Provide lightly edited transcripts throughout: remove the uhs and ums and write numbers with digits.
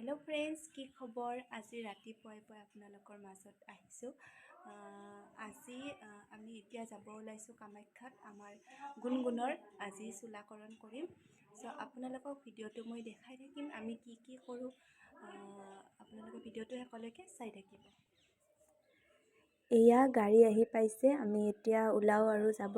Hello friends की खबर आज रातिपुवाई आपनालोকৰ মাজত আহিছো আজি আমি এতিয়া যাব ওলাইছো কামাখ্যাত আমাৰ গুণগুণৰ আজি চুলাকৰণ কৰিম সো আপোনালোকক ভিডিওটো মই দেখাই থাকিম আমি কি কি কৰো আপোনালোকে ভিডিওটো হেকলৈকে চাই থাকিব এয়া গাড়ী আহি পাইছে আমি এতিয়া ওলাও আৰু যাব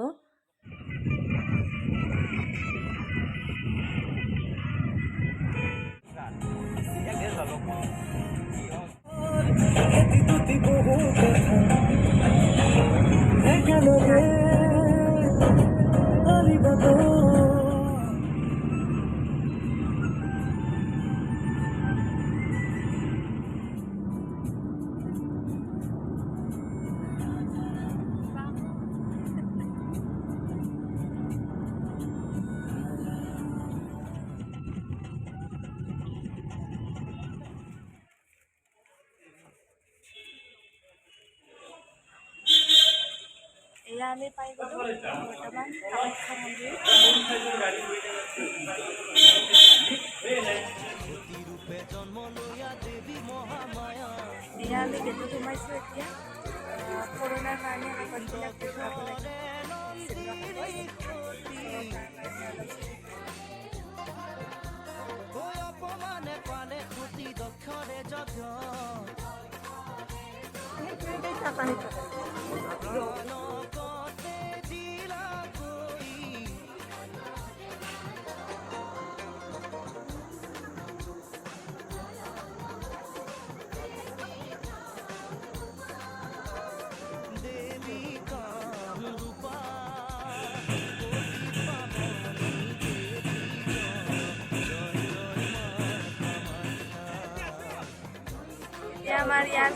এয়া আমি পাই গলো বৰ্তমান কামাখ্যা মন্দিৰ এয়া আমি গেটত সোমাইছো এতিয়া কৰোণাৰ কাৰণে কাগজবিলাক দেখুৱাব লাগে हमारे यार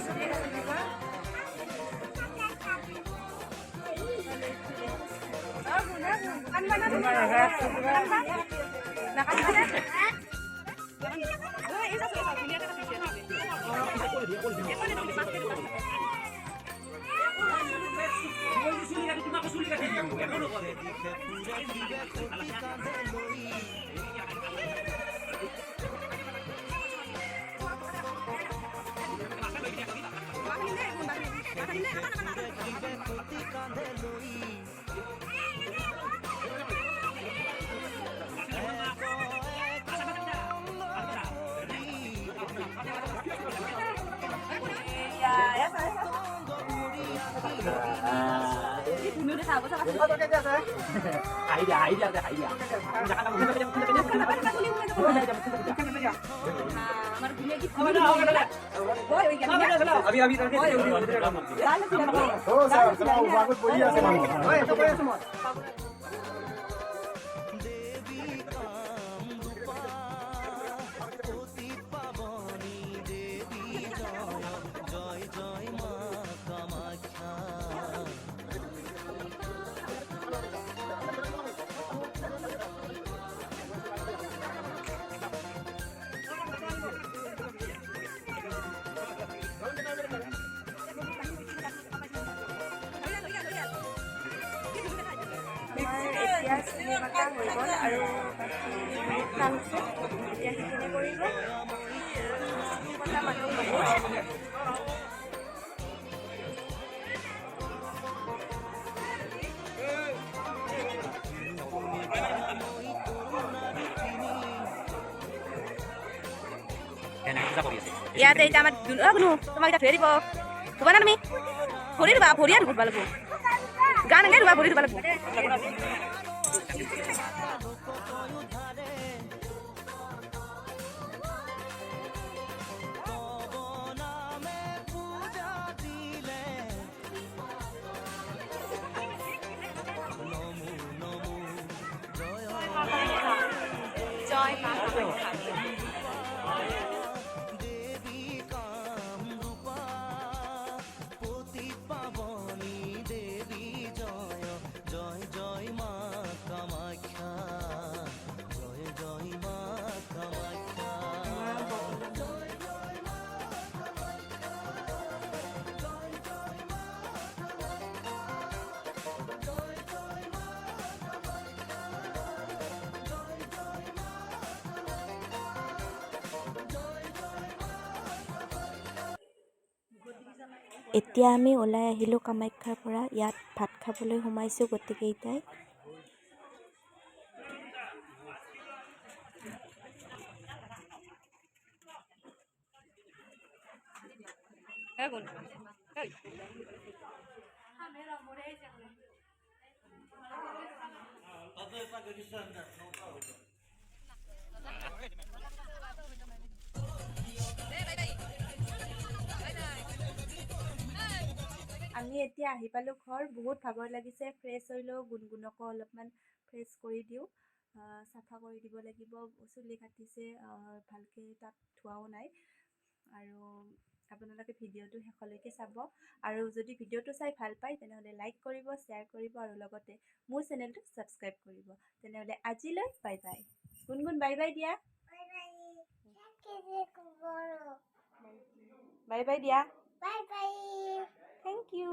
ইয়াতে এটা আমাৰ কোনো তোমাক এটা ফেৰিব ধুবা না তুমি ভৰি ধুবা ভৰি আৰু ধুবা লাগিব গান গাই ধুবা ভৰি ধুবা লাগিব জয় মা এতিয়া আমি ওলাই আহিলোঁ কামাখ্যাৰ পৰা। ইয়াত ভাত খাবলৈ সোমাইছোঁ গোটেইকেইটাই। আমি এতিয়া আহি পালোঁ ঘৰ। বহুত ভাগৰ লাগিছে। ফ্ৰেছ হৈ লওঁ, গুণগুণকো অলপমান ফ্ৰেছ কৰি দিওঁ। চাফা কৰি দিব লাগিব। চুলি কাটিছে, ভালকৈ তাত ধোৱাও নাই। আৰু আপোনালোকে ভিডিঅ'টো শেষলৈকে চাব। আৰু যদি ভিডিঅ'টো চাই ভাল পায় তেনেহ'লে লাইক কৰিব, শ্বেয়াৰ কৰিব আৰু লগতে মোৰ চেনেলটো ছাবস্ক্ৰাইব কৰিব। তেনেহ'লে আজিলৈ বাই বাই। গুণগুণ বাই বাই দিয়া। বাই বাই দিয়া। Bye bye. Thank U.